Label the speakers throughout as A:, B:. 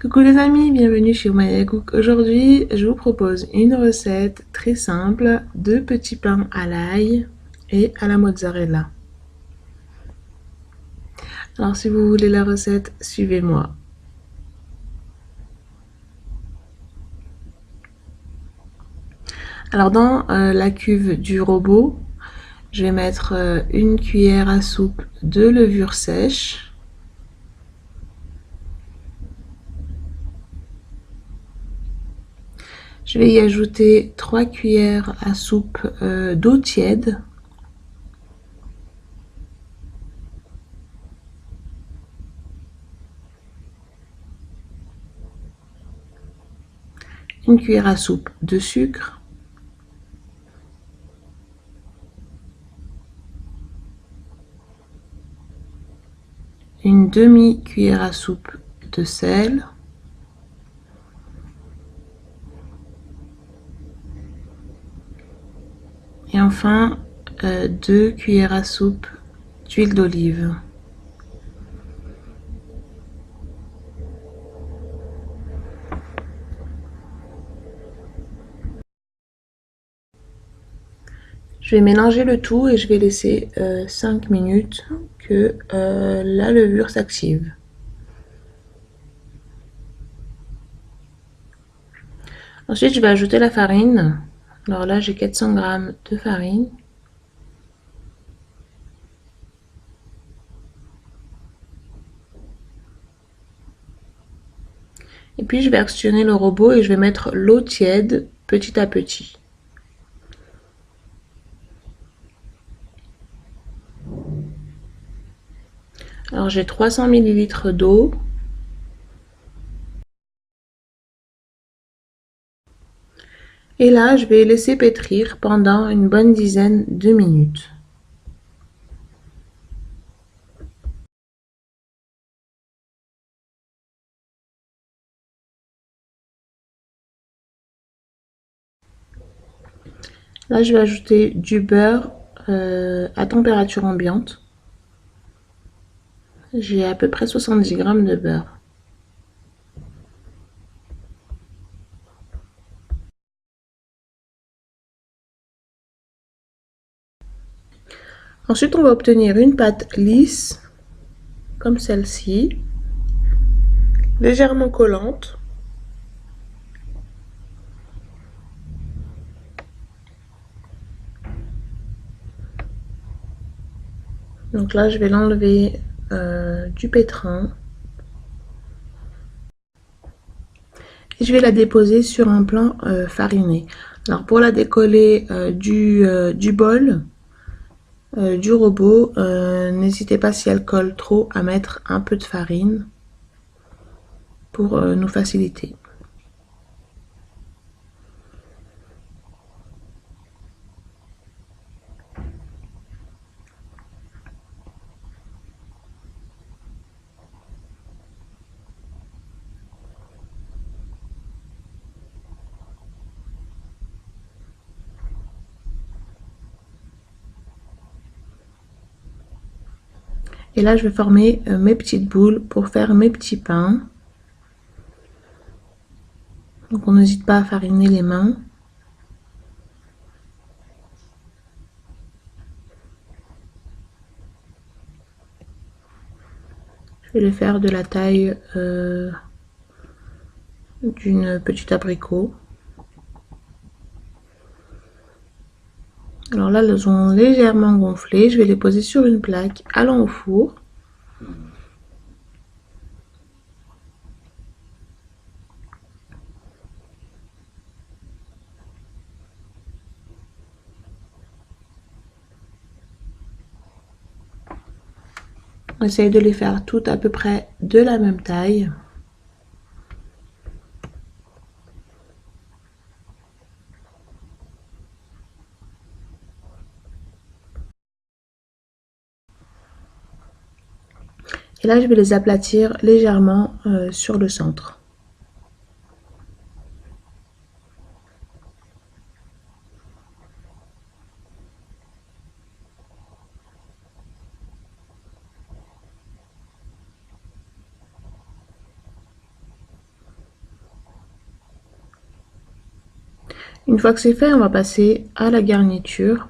A: Coucou les amis, bienvenue chez Maya Cook. Aujourd'hui, je vous propose une recette très simple de petits pains à l'ail et à la mozzarella. Alors si vous voulez la recette, suivez-moi. Alors dans la cuve du robot, je vais mettre une cuillère à soupe de levure sèche. Je vais y ajouter 3 cuillères à soupe d'eau tiède. Une cuillère à soupe de sucre. Une demi-cuillère à soupe de sel. Et enfin, 2 cuillères à soupe d'huile d'olive. Je vais mélanger le tout et je vais laisser 5 minutes que la levure s'active. Ensuite, je vais ajouter la farine. Alors là, j'ai 400 g de farine. Et puis, je vais actionner le robot et je vais mettre l'eau tiède petit à petit. Alors, j'ai 300 ml d'eau. Et là, je vais laisser pétrir pendant une bonne dizaine de minutes. Là, je vais ajouter du beurre à température ambiante. J'ai à peu près 70 g de beurre. Ensuite, on va obtenir une pâte lisse, comme celle-ci, légèrement collante. Donc là, je vais l'enlever du pétrin. Et je vais la déposer sur un plan fariné. Alors pour la décoller du bol, du robot, n'hésitez pas, si elle colle trop, à mettre un peu de farine pour nous faciliter. Et là, je vais former mes petites boules pour faire mes petits pains. Donc on n'hésite pas à fariner les mains. Je vais les faire de la taille d'une petite abricot. Alors là, elles ont légèrement gonflé. Je vais les poser sur une plaque allant au four. On essaye de les faire toutes à peu près de la même taille. Et là, je vais les aplatir légèrement sur le centre. Une fois que c'est fait, on va passer à la garniture.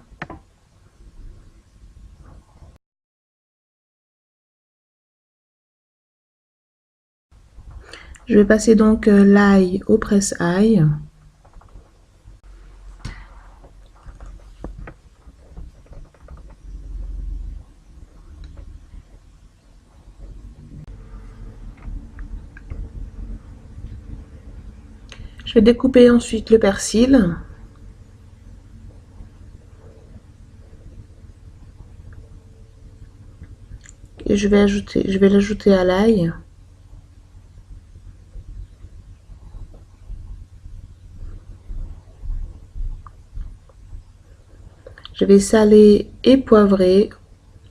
A: Je vais passer donc l'ail au presse-ail. Je vais découper ensuite le persil. Et je vais l'ajouter à l'ail. Je vais saler et poivrer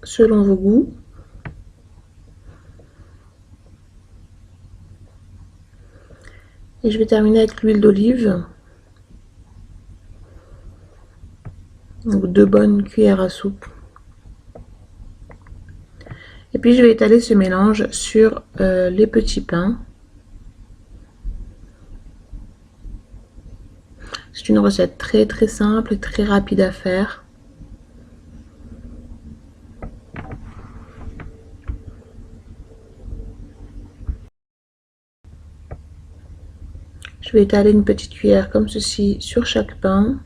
A: selon vos goûts. Et je vais terminer avec l'huile d'olive. Donc 2 bonnes cuillères à soupe. Et puis je vais étaler ce mélange sur les petits pains. C'est une recette très simple et très rapide à faire. Je vais étaler une petite cuillère comme ceci sur chaque pain.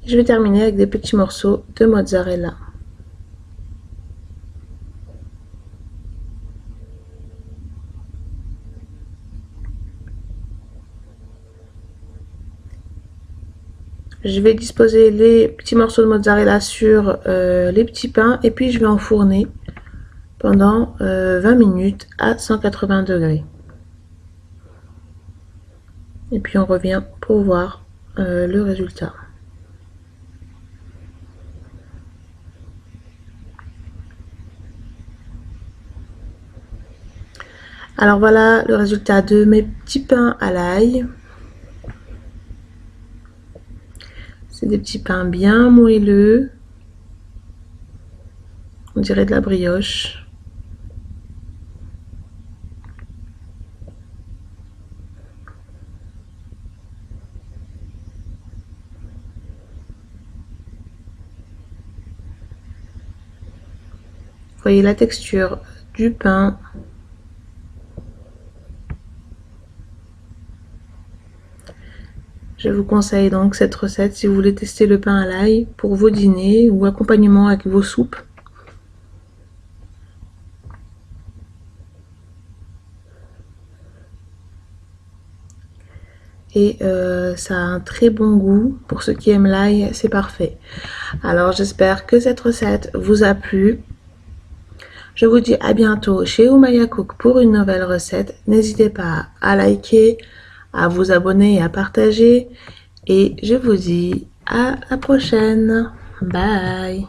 A: Je vais terminer avec des petits morceaux de mozzarella. Je vais disposer les petits morceaux de mozzarella sur les petits pains et puis je vais enfourner pendant 20 minutes à 180 degrés. Et puis on revient pour voir le résultat. Alors voilà le résultat de mes petits pains à l'ail. C'est des petits pains bien moelleux. On dirait de la brioche. Vous voyez la texture du pain. Je vous conseille donc cette recette si vous voulez tester le pain à l'ail pour vos dîners ou accompagnement avec vos soupes. Et ça a un très bon goût. Pour ceux qui aiment l'ail, c'est parfait. Alors j'espère que cette recette vous a plu. Je vous dis à bientôt chez Oumaya Cook pour une nouvelle recette. N'hésitez pas à liker, à vous abonner et à partager. Et je vous dis à la prochaine. Bye!